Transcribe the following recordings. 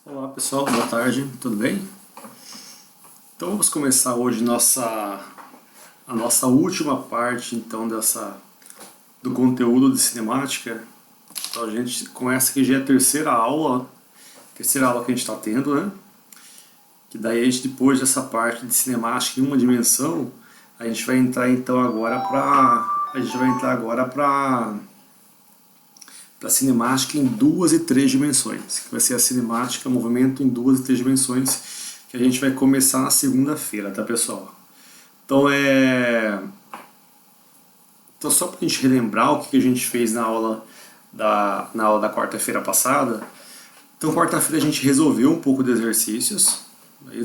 Olá pessoal, boa tarde, tudo bem? Então vamos começar hoje a nossa última parte então do conteúdo de cinemática. Então a gente começa aqui já é a terceira aula que a gente está tendo, né? Que daí a gente, depois dessa parte de cinemática em uma dimensão, a gente vai entrar então agora para cinemática em duas e três dimensões, que vai ser a cinemática, movimento em duas e três dimensões, que a gente vai começar na segunda-feira, tá pessoal? Então então só para a gente relembrar o que a gente fez na aula da quarta-feira passada. Então quarta-feira a gente resolveu um pouco de exercícios,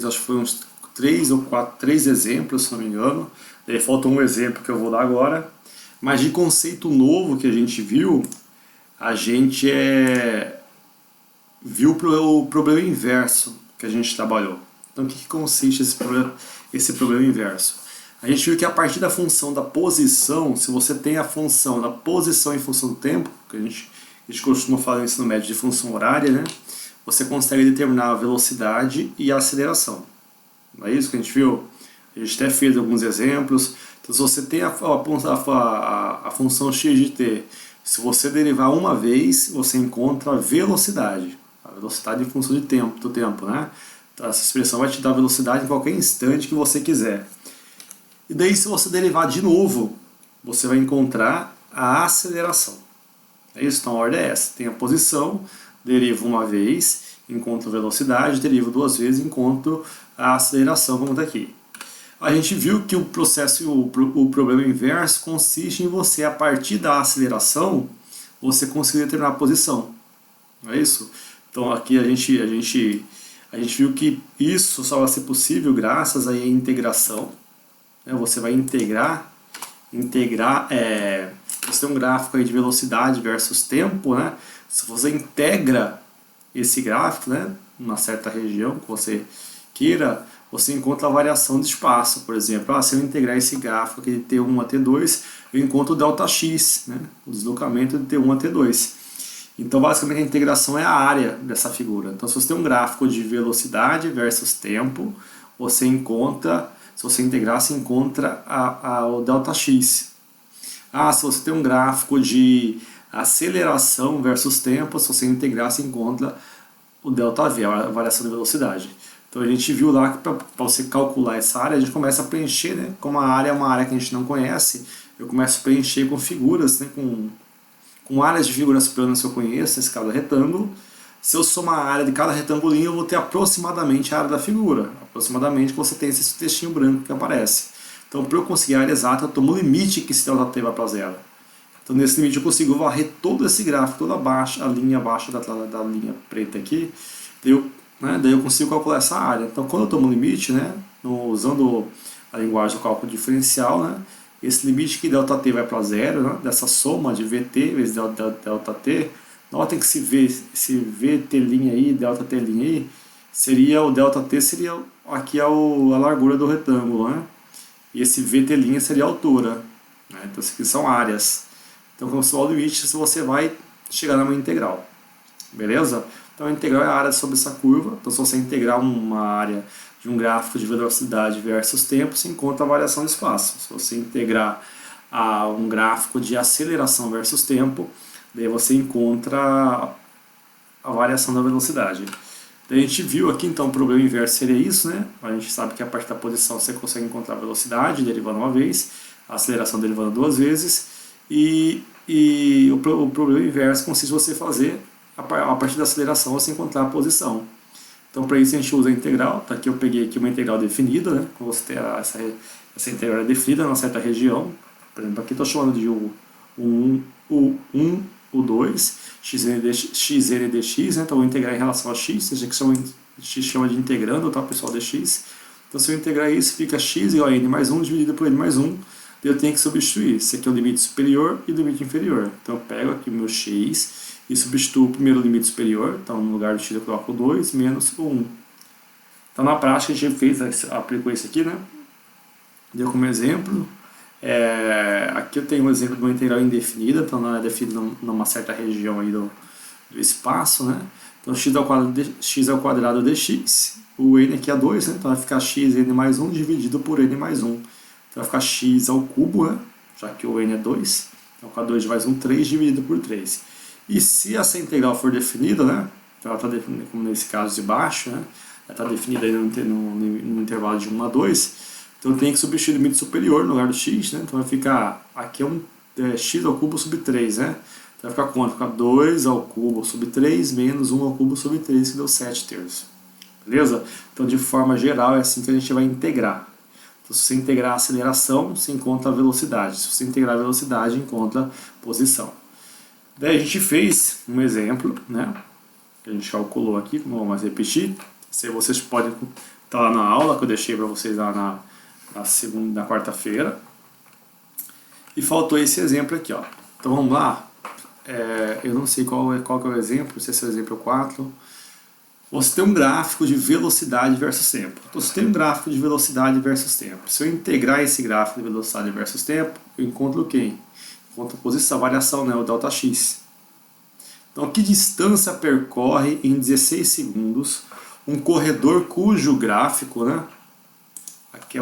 acho que foi uns três exemplos, se não me engano. Daí falta um exemplo que eu vou dar agora. Mas de conceito novo que a gente viu, a gente viu o problema inverso que a gente trabalhou. Então, o que consiste esse problema inverso? A gente viu que a partir da função da posição, se você tem a função da posição em função do tempo, que a gente costuma falar no ensino médio de função horária, né? Você consegue determinar a velocidade e a aceleração. Não é isso que a gente viu? A gente até fez alguns exemplos. Então, se você tem a função x de t, se você derivar uma vez, você encontra a velocidade em função do tempo, né? Então, essa expressão vai te dar velocidade em qualquer instante que você quiser. E daí, se você derivar de novo, você vai encontrar a aceleração. É isso? Então a ordem é essa. Tem a posição, derivo uma vez, encontro a velocidade, derivo duas vezes, encontro a aceleração, como está aqui. A gente viu que o problema inverso consiste em você, a partir da aceleração, você conseguir determinar a posição. Não é isso? Então aqui a gente viu que isso só vai ser possível graças à integração. Você vai integrar, você tem um gráfico aí de velocidade versus tempo, né? Se você integra esse gráfico, né, numa certa região que você queira, você encontra a variação de espaço, por exemplo. Se eu integrar esse gráfico aqui de T1 a T2, eu encontro o ΔX, né, o deslocamento de T1 a T2. Então, basicamente, a integração é a área dessa figura. Então, se você tem um gráfico de velocidade versus tempo, você encontra, se você integrar, você encontra o ΔX. Se você tem um gráfico de aceleração versus tempo, se você integrar, você encontra o ΔV, a variação de velocidade. Então a gente viu lá que para você calcular essa área, a gente começa a preencher, né? Como a área é uma área que a gente não conhece, eu começo a preencher com figuras, né? Com áreas de figuras planas que eu conheço, nesse caso retângulo. Se eu somar a área de cada retangulinho, eu vou ter aproximadamente a área da figura. Aproximadamente que você tem esse textinho branco que aparece. Então, para eu conseguir a área exata, eu tomo o limite que esse ΔT vai para zero. Então, nesse limite, eu consigo varrer todo esse gráfico, toda a linha abaixo da linha preta aqui. Daí eu consigo calcular essa área. Então, quando eu tomo o limite, né, usando a linguagem do cálculo diferencial, né, esse limite que ΔT vai para zero, né, dessa soma de VT vezes ΔT, notem que esse VT' aí, ΔT' aí, seria o ΔT seria aqui a largura do retângulo, né? E esse VT' seria a altura, né? Então isso aqui são áreas. Então quando você o limite, você vai chegar numa integral, beleza? Então a integral é a área sobre essa curva. Então se você integrar uma área de um gráfico de velocidade versus tempo, você encontra a variação de espaço. Se você integrar um gráfico de aceleração versus tempo, daí você encontra a variação da velocidade. Daí a gente viu aqui, então, o problema inverso seria isso, né? A gente sabe que a partir da posição você consegue encontrar a velocidade derivando uma vez, a aceleração derivando duas vezes, e o problema inverso consiste em você fazer, a partir da aceleração, você encontrar a posição. Então, para isso a gente usa a integral. Tá aqui eu peguei aqui uma integral definida, né? Quando você tem essa integral definida numa certa região. Por exemplo, aqui estou chamando de U1, U2, xn dx, né? Então eu vou integrar em relação a x, seja que a gente chama de integrando, tá, pessoal, dx. Então se eu integrar isso, fica x igual a n mais 1 dividido por n mais 1, eu tenho que substituir. Esse aqui é o limite superior e o limite inferior. Então eu pego aqui o meu x e substituo o primeiro limite superior, então no lugar do x eu coloco 2 menos o 1. Então na prática a gente aplicou isso aqui, né? Deu como exemplo. Aqui eu tenho um exemplo de uma integral indefinida, então não é definida numa certa região aí do espaço, né? Então x ao quadrado de x, o n aqui é 2, né? Então vai ficar x n mais 1 dividido por n mais 1. Então vai ficar x ao cubo, né? Já que o n é 2. Então vai ficar 2 mais 1, 3 dividido por 3. E se essa integral for definida, né? Então ela está definida, como nesse caso de baixo, né? Ela está definida aí no intervalo de 1 a 2. Então tem que substituir o limite superior no lugar do x, né? Então vai ficar, aqui x ao cubo sobre 3, né? Então vai ficar quanto? Vai ficar 2 ao cubo sobre 3 menos 1 ao cubo sobre 3, que deu 7 terços. Beleza? Então de forma geral é assim que a gente vai integrar. Então, se você integrar a aceleração, você encontra a velocidade. Se você integrar a velocidade, encontra a posição. Daí a gente fez um exemplo, né? Que a gente calculou aqui, não vou mais repetir. Se vocês podem estar lá na aula que eu deixei para vocês lá na quarta-feira. E faltou esse exemplo aqui, ó. Então vamos lá. Eu não sei qual que é o exemplo, se esse é o exemplo 4. Você tem um gráfico de velocidade versus tempo. Então, você tem um gráfico de velocidade versus tempo. Se eu integrar esse gráfico de velocidade versus tempo, eu encontro quem? Encontro a posição, a variação, né? O ΔX. Então, que distância percorre em 16 segundos um corredor cujo gráfico, né? Aqui é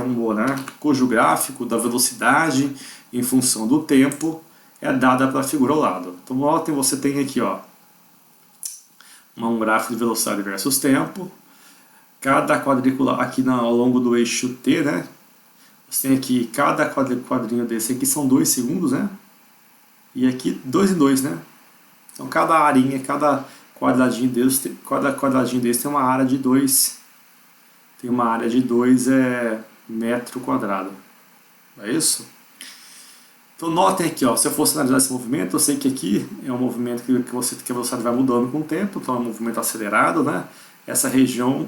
cujo gráfico da velocidade em função do tempo é dada pela figura ao lado. Então, notem, você tem aqui, ó, um gráfico de velocidade versus tempo. Cada quadrícula aqui ao longo do eixo T, né? Você tem aqui, cada quadrinho desse aqui são 2 segundos, né? E aqui 2 em 2, né? Então cada arinha, cada quadradinho desse tem uma área de 2. Tem uma área de 2 metro quadrado. É isso? Então notem aqui, ó, se eu fosse analisar esse movimento, eu sei que aqui é um movimento que a velocidade vai mudando com o tempo, então é um movimento acelerado, né? Essa região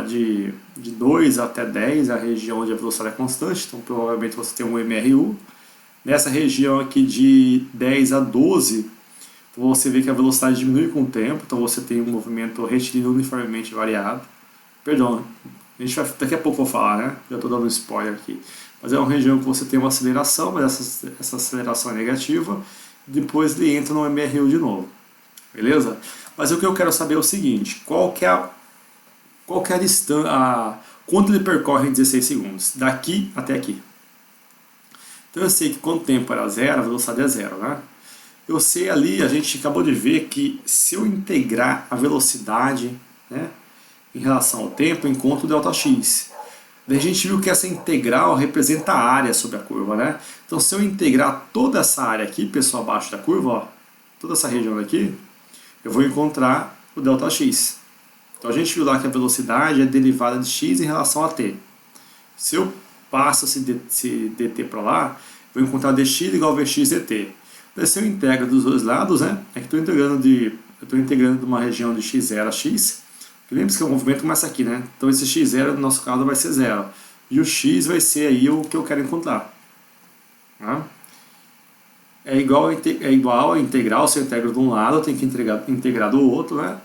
de 2 até 10 é a região onde a velocidade é constante, então provavelmente você tem um MRU. Nessa região aqui de 10 a 12, você vê que a velocidade diminui com o tempo, então você tem um movimento retilíneo uniformemente variado. Perdão, daqui a pouco eu vou falar, né? Já estou dando um spoiler aqui. Mas é uma região que você tem uma aceleração, mas essa aceleração é negativa, depois ele entra no MRU de novo. Beleza? Mas o que eu quero saber é o seguinte, qual que é a distância, quanto ele percorre em 16 segundos, daqui até aqui. Então eu sei que quando o tempo era zero, a velocidade é zero, né? Eu sei ali, a gente acabou de ver que se eu integrar a velocidade, né, em relação ao tempo, eu encontro o ΔX. Daí a gente viu que essa integral representa a área sobre a curva, né? Então se eu integrar toda essa área aqui, pessoal, abaixo da curva, ó, toda essa região aqui, eu vou encontrar o ΔX. Então a gente viu lá que a velocidade é derivada de x em relação a t. Se eu passo esse dt para lá, vou encontrar dx igual a vx dt. Daí se eu integro dos dois lados, né, é que eu estou integrando de uma região de x0 a x. Lembre-se que o movimento começa aqui, né? Então esse x0 no nosso caso vai ser zero. E o x vai ser aí o que eu quero encontrar. Tá? É igual a integral, se eu integro de um lado, eu tenho que integrar do outro, né?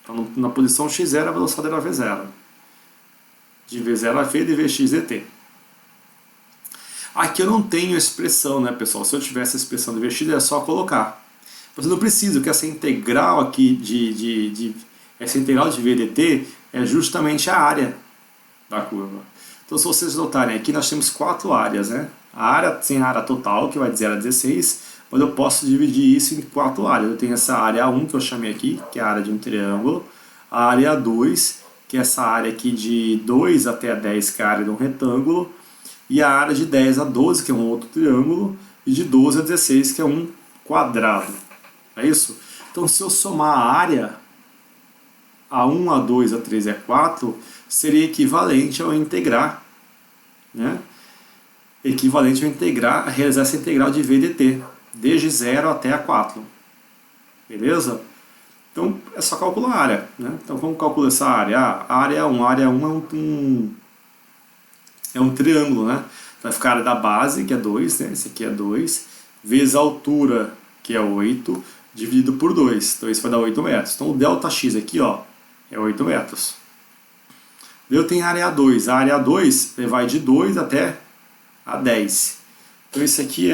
Então na posição x0 a velocidade era v0. De v0 a v de vx dt. Aqui eu não tenho expressão, né, pessoal? Se eu tivesse a expressão de vx, é só colocar. Mas eu não preciso, que essa integral aqui essa integral de v dt é justamente a área da curva. Então se vocês notarem, aqui nós temos 4 áreas, né? A área tem a área total, que vai de 0 a 16, mas eu posso dividir isso em 4 áreas. Eu tenho essa área 1, que eu chamei aqui, que é a área de um triângulo, a área 2, que é essa área aqui de 2 até 10, que é a área de um retângulo, e a área de 10 a 12, que é um outro triângulo, e de 12 a 16, que é um quadrado. É isso? Então se eu somar a área A1, A2, A3 e A4, seria equivalente ao integrar, né? Equivalente ao integrar, a realizar essa integral de v dt, desde 0 até A4. Beleza? Então é só calcular a área, né? Então como calcula essa área? A área 1, a área 1 é um triângulo, né? Vai ficar a área da base, que é 2, né? Esse aqui é 2, vezes a altura, que é 8, dividido por 2. Então isso vai dar 8 metros. Então o ΔX aqui, ó, é 8 metros. Eu tenho a área A2. A área A2 vai de 2 até a 10. Então isso aqui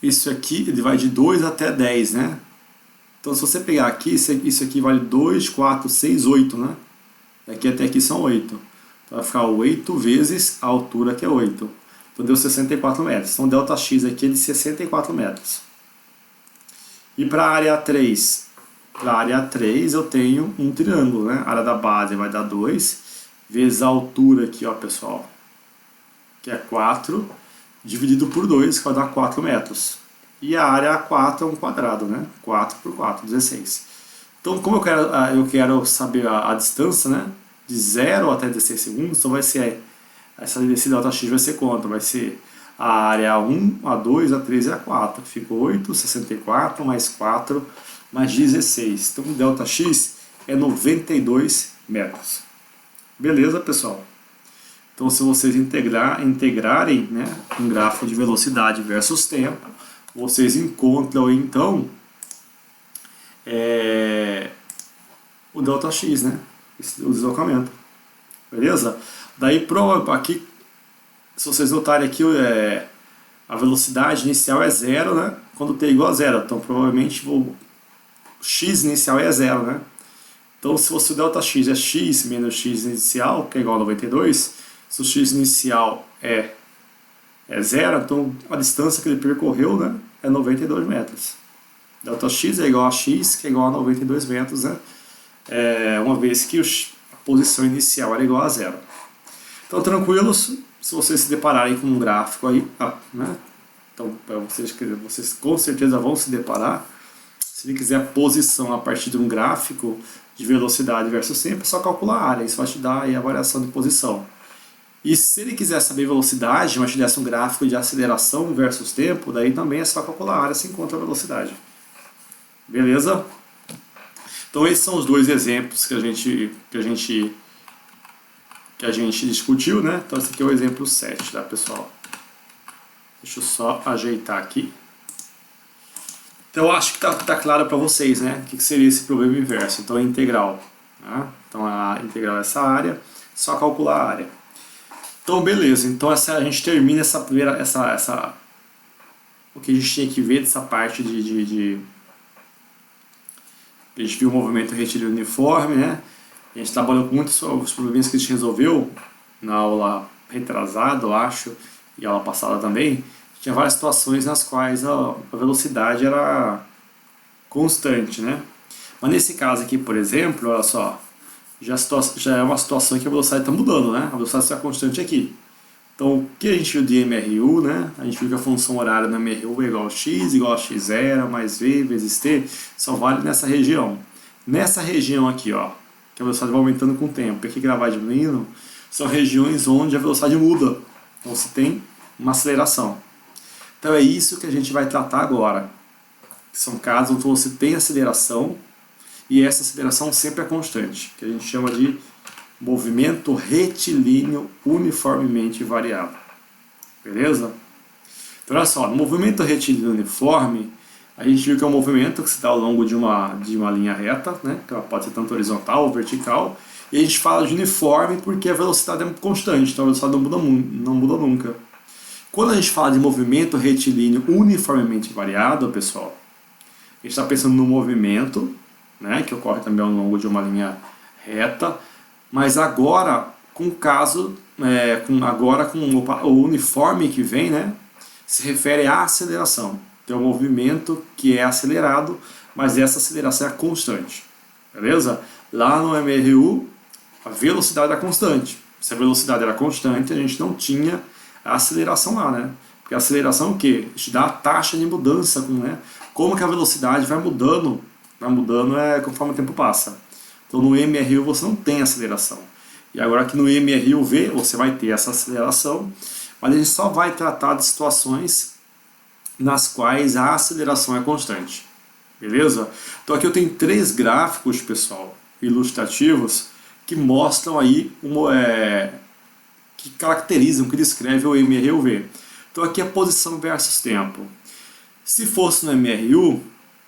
isso aqui ele vai de 2 até 10, né? Então se você pegar aqui, isso aqui vale 2, 4, 6, 8, né? Daqui até aqui são 8. Então vai ficar 8 vezes a altura que é 8. Então deu 64 metros. Então ΔX aqui é de 64 metros. E para a área 3? Para a área 3 eu tenho um triângulo, né? A área da base vai dar 2 vezes a altura aqui, ó, pessoal, que é 4, dividido por 2, que vai dar 4 metros. E a área 4 é um quadrado, né? 4 por 4, 16. Então, como eu quero saber a distância, né? De 0 até 16 segundos, então vai ser, esse ΔX vai ser quanto? Vai ser a área 1, a 2, a 3 e a 4. Fica 8, 64, mais 4, mais 16. Então, o ΔX é 92 metros. Beleza, pessoal? Então, se vocês integrarem, né, um gráfico de velocidade versus tempo, vocês encontram, então, o ΔX, né, o deslocamento. Beleza? Daí, aqui, se vocês notarem aqui, a velocidade inicial é 0, né, quando t é igual a 0. Então, provavelmente, o x inicial é 0, né? Então, se fosse o ΔX é x menos x inicial, que é igual a 92, se o x inicial é 0, então a distância que ele percorreu, né, é 92 metros. ΔX é igual a x, que é igual a 92 metros, né, uma vez que a posição inicial era igual a 0. Então, tranquilos, se vocês se depararem com um gráfico aí, né, então vocês com certeza vão se deparar. Se ele quiser a posição a partir de um gráfico de velocidade versus tempo, é só calcular a área, isso vai te dar aí a variação de posição. E se ele quiser saber velocidade, mas te desse um gráfico de aceleração versus tempo, daí também é só calcular a área, se encontra a velocidade. Beleza? Então esses são os dois exemplos que a gente discutiu, né? Então esse aqui é o exemplo 7, tá, pessoal? Deixa eu só ajeitar aqui. Então eu acho que tá claro para vocês, né? O que seria esse problema inverso. Então é integral. Tá? Então a integral é essa área, só calcular a área. Então beleza, então a gente termina essa primeira, o que a gente tinha que ver dessa parte a gente viu o movimento retilíneo uniforme, né? A gente trabalhou com muitos os problemas que a gente resolveu na aula retrasada, eu acho, e aula passada também. Tinha várias situações nas quais a velocidade era constante, né? Mas nesse caso aqui, por exemplo, olha só, já é uma situação que a velocidade está mudando, né? A velocidade está constante aqui. Então, o que a gente viu de MRU, né? A gente viu que a função horária do MRU é igual a x, igual a x0, mais v vezes t, só vale nessa região. Nessa região aqui, ó, que a velocidade vai aumentando com o tempo, e aqui que ela vai diminuindo, são regiões onde a velocidade muda. Então, você tem uma aceleração. Então, é isso que a gente vai tratar agora. São casos onde você tem aceleração, e essa aceleração sempre é constante, que a gente chama de movimento retilíneo uniformemente variável. Beleza? Então olha só, no movimento retilíneo uniforme, a gente viu que é um movimento que se dá ao longo de uma linha reta, né? Que ela pode ser tanto horizontal ou vertical, e a gente fala de uniforme porque a velocidade é constante, então a velocidade não muda nunca. Quando a gente fala de movimento retilíneo uniformemente variado, pessoal, a gente está pensando no movimento, né, que ocorre também ao longo de uma linha reta, mas agora com o caso, com o uniforme que vem, né, se refere à aceleração. Então é um movimento que é acelerado, mas essa aceleração é constante. Beleza? Lá no MRU, a velocidade é constante. Se a velocidade era constante, a gente não tinha a aceleração lá, né? Porque a aceleração é o quê? A gente dá a taxa de mudança, né? Como que a velocidade vai mudando conforme o tempo passa. Então no MRU você não tem aceleração. E agora aqui no MRUV você vai ter essa aceleração, mas a gente só vai tratar de situações nas quais a aceleração é constante. Beleza? Então aqui eu tenho 3 gráficos, pessoal, ilustrativos, que mostram aí, que caracterizam, que descrevem o MRUV. Então aqui é posição versus tempo. Se fosse no MRU, o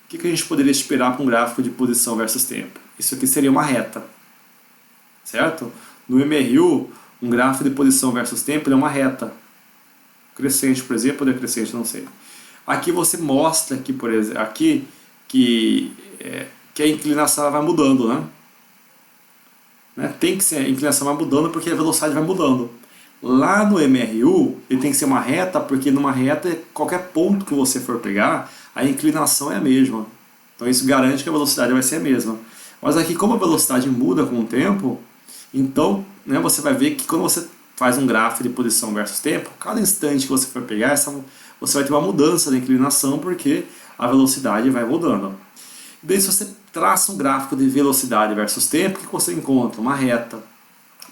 que a gente poderia esperar para um gráfico de posição versus tempo? Isso aqui seria uma reta, certo? No MRU, um gráfico de posição versus tempo é uma reta. Crescente, por exemplo, ou decrescente, não sei. Aqui você mostra que, por exemplo, aqui que a inclinação ela vai mudando, né? Tem que ser, a inclinação vai mudando porque a velocidade vai mudando. Lá no MRU, ele tem que ser uma reta, porque numa reta, qualquer ponto que você for pegar, a inclinação é a mesma. Então isso garante que a velocidade vai ser a mesma. Mas aqui, como a velocidade muda com o tempo, então, né, você vai ver que quando você faz um gráfico de posição versus tempo, cada instante que você for pegar, você vai ter uma mudança da inclinação, porque a velocidade vai mudando. Daí, se você traça um gráfico de velocidade versus tempo, o que você encontra? Uma reta.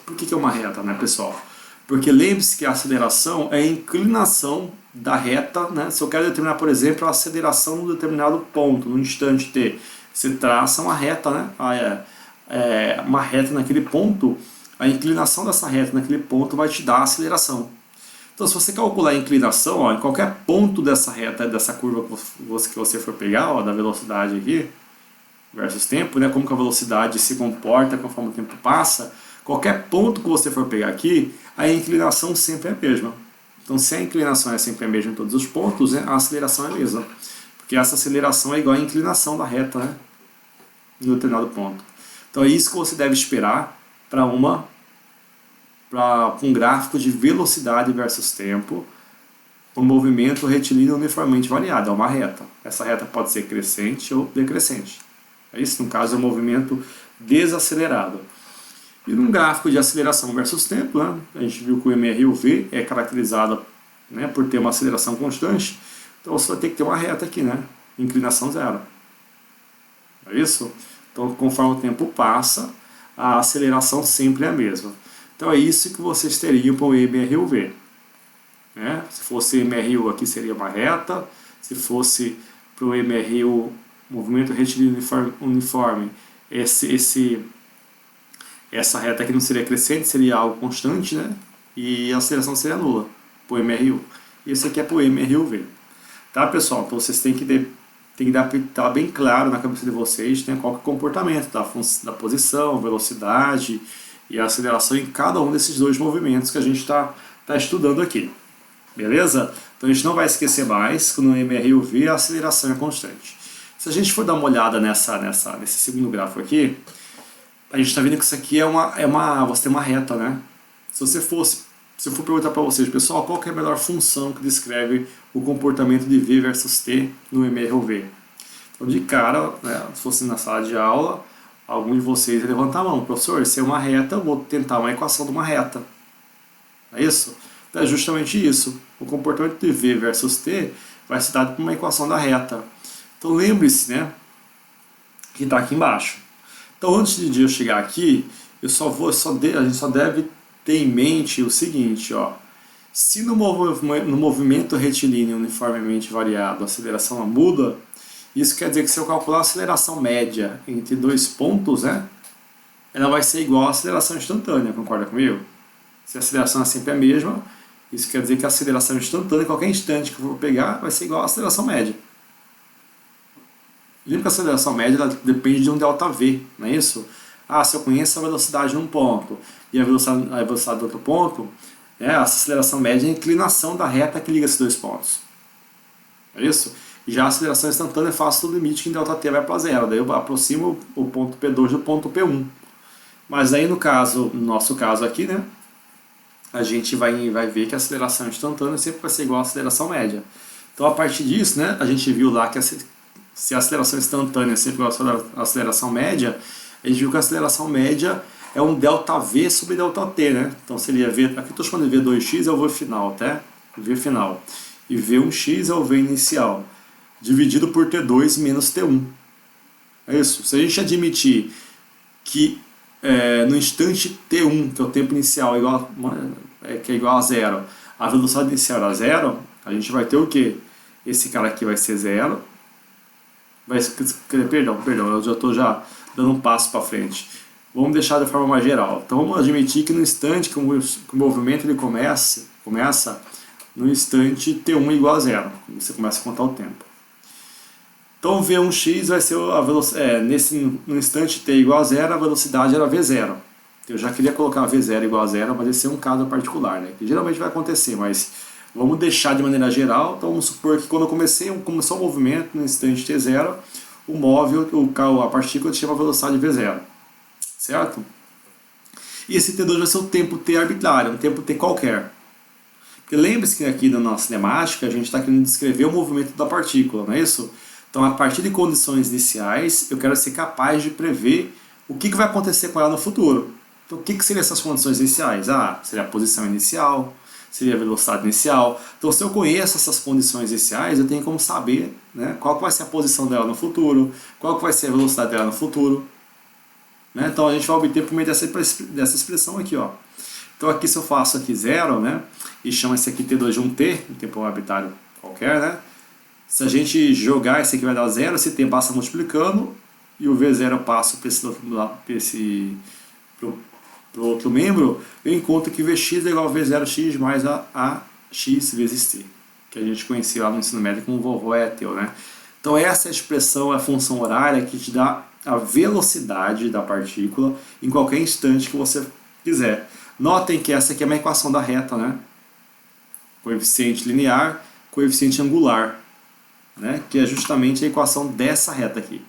Por que é uma reta, né, pessoal? Porque lembre-se que a aceleração é a inclinação da reta, né? Se eu quero determinar, por exemplo, a aceleração num determinado ponto, num instante t, você traça uma reta, né? Uma reta naquele ponto, a inclinação dessa reta naquele ponto vai te dar a aceleração. Então, se você calcular a inclinação, ó, em qualquer ponto dessa reta, dessa curva que você for pegar, ó, da velocidade aqui, versus tempo, né, como que a velocidade se comporta conforme o tempo passa, qualquer ponto que você for pegar aqui, a inclinação sempre é a mesma. Então, se a inclinação é sempre a mesma em todos os pontos, né, a aceleração é a mesma. Porque essa aceleração é igual à inclinação da reta, né, em um determinado ponto. Então, é isso que você deve esperar para um gráfico de velocidade versus tempo, um movimento retilíneo uniformemente variado, é uma reta. Essa reta pode ser crescente ou decrescente. Isso, no caso, é um movimento desacelerado. E num gráfico de aceleração versus tempo, né, a gente viu que o MRUV é caracterizado, né, por ter uma aceleração constante, então você vai ter que ter uma reta aqui, né, inclinação zero. É isso? Então, conforme o tempo passa, a aceleração sempre é a mesma. Então é isso que vocês teriam para o MRUV. Né? Se fosse MRU aqui seria uma reta, se fosse para o MRU movimento retilíneo uniforme, essa reta aqui não seria crescente, seria algo constante, né? E a aceleração seria nula para o MRU. E esse aqui é para o MRUV. Tá, pessoal? Então vocês têm que estar bem claro na cabeça de vocês, né, qual que é o comportamento da posição, velocidade e a aceleração em cada um desses dois movimentos que a gente está estudando aqui. Beleza? Então a gente não vai esquecer mais que no MRUV a aceleração é constante. Se a gente for dar uma olhada nesse segundo gráfico aqui, a gente está vendo que isso aqui você tem uma reta, né? Se eu for perguntar para vocês, pessoal, qual que é a melhor função que descreve o comportamento de V versus T no MRUV? Então, de cara, né, se fosse na sala de aula, algum de vocês ia levantar a mão. Professor, se é uma reta, eu vou tentar uma equação de uma reta. É isso? Então, é justamente isso. O comportamento de V versus T vai ser dado por uma equação da reta. Então, lembre-se, né, que está aqui embaixo. Então, antes de eu chegar aqui, a gente só deve ter em mente o seguinte, ó. Se no movimento retilíneo uniformemente variado a aceleração não muda, isso quer dizer que se eu calcular a aceleração média entre dois pontos, né, ela vai ser igual à aceleração instantânea, concorda comigo? Se a aceleração é sempre a mesma, isso quer dizer que a aceleração instantânea, qualquer instante que eu for pegar, vai ser igual à aceleração média. Lembra que a aceleração média ela depende de um ΔV, não é isso? Se eu conheço a velocidade num ponto e a velocidade do outro ponto, a aceleração média é a inclinação da reta que liga esses dois pontos. É isso? Já a aceleração instantânea é fácil do limite que em ΔT vai para zero, daí eu aproximo o ponto P2 do ponto P1. Mas aí no nosso caso aqui, né, a gente vai ver que a aceleração instantânea sempre vai ser igual à aceleração média. Então a partir disso, né, a gente viu lá que se a aceleração instantânea é sempre igual à aceleração média, a gente viu que a aceleração média é um ΔV sobre ΔT, né? Então seria V, aqui estou chamando de V2x é o V final, tá? V final. E V1x é o V inicial, dividido por T2 menos T1. É isso. Se a gente admitir que no instante T1, que é o tempo inicial, que é igual a zero, a velocidade inicial era zero, a gente vai ter o quê? Esse cara aqui vai ser zero. Perdão, eu já estou dando um passo para frente. Vamos deixar de forma mais geral. Então vamos admitir que no instante que o movimento ele começa no instante T1 igual a zero. Você começa a contar o tempo. Então V1x vai ser a velocidade. No instante T igual a zero, a velocidade era V0. Eu já queria colocar V0 igual a zero, mas esse é um caso particular, né? Que geralmente vai acontecer, mas Vamos deixar de maneira geral, então vamos supor que quando começou o movimento, no instante t0, o móvel, a partícula tinha uma velocidade v0, certo? E esse t2 vai ser o tempo t arbitrário, um tempo t qualquer. Porque lembre-se que aqui na nossa cinemática a gente está querendo descrever o movimento da partícula, não é isso? Então, a partir de condições iniciais, eu quero ser capaz de prever o que vai acontecer com ela no futuro. Então, o que seriam essas condições iniciais? Seria a posição inicial, seria a velocidade inicial. Então, se eu conheço essas condições iniciais, eu tenho como saber, né, qual vai ser a posição dela no futuro, qual vai ser a velocidade dela no futuro. Né? Então, a gente vai obter por meio dessa expressão aqui. Ó. Então, aqui se eu faço aqui 0, né, e chamo esse aqui T2 de um T, um tempo arbitrário qualquer, né? Se a gente jogar, esse aqui vai dar 0, esse T passa multiplicando, e o V0 eu passo para o outro membro, eu encontro que Vx é igual a V0x mais a x vezes t, que a gente conhecia lá no ensino médio como vovó é teu, né? Então essa expressão é a função horária que te dá a velocidade da partícula em qualquer instante que você quiser. Notem que essa aqui é uma equação da reta, né? Coeficiente linear, coeficiente angular, né? Que é justamente a equação dessa reta aqui.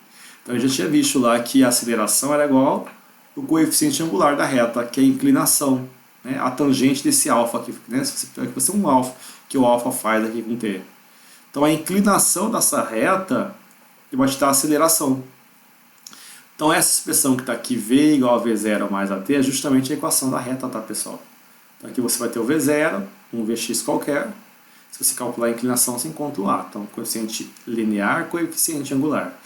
Então eu já tinha visto lá que a aceleração era igual ao coeficiente angular da reta, que é a inclinação, né? A tangente desse alfa aqui, né? Se você pegar aqui, vai ser um alfa, que o alfa faz aqui com t. Então a inclinação dessa reta vai te dar a aceleração. Então essa expressão que está aqui, v igual a v0 mais a t, é justamente a equação da reta, tá, pessoal? Então aqui você vai ter o v0, um vx qualquer. Se você calcular a inclinação, você encontra o a. Então, coeficiente linear, coeficiente angular.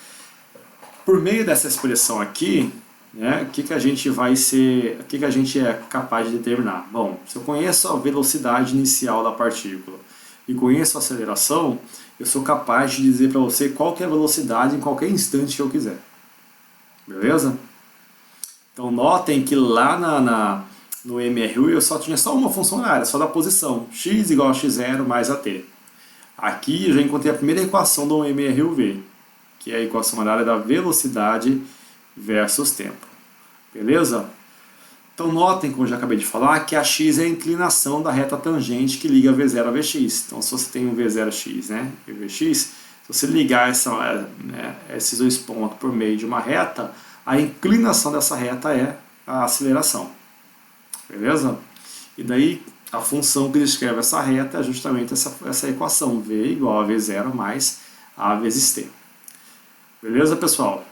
Por meio dessa expressão aqui, né, o que a gente é capaz de determinar? Bom, se eu conheço a velocidade inicial da partícula e conheço a aceleração, eu sou capaz de dizer para você qual que é a velocidade em qualquer instante que eu quiser. Beleza? Então, notem que lá no MRU eu tinha só uma função horária, só da posição, x igual a x0 mais a t. Aqui eu já encontrei a primeira equação do MRUV, que é a equação horária da velocidade versus tempo. Beleza? Então notem, como eu já acabei de falar, que a x é a inclinação da reta tangente que liga V0 a Vx. Então se você tem um V0x, né, e Vx, se você ligar esses dois pontos por meio de uma reta, a inclinação dessa reta é a aceleração. Beleza? E daí a função que descreve essa reta é justamente essa equação, v igual a v0 mais a vezes t. Beleza, pessoal?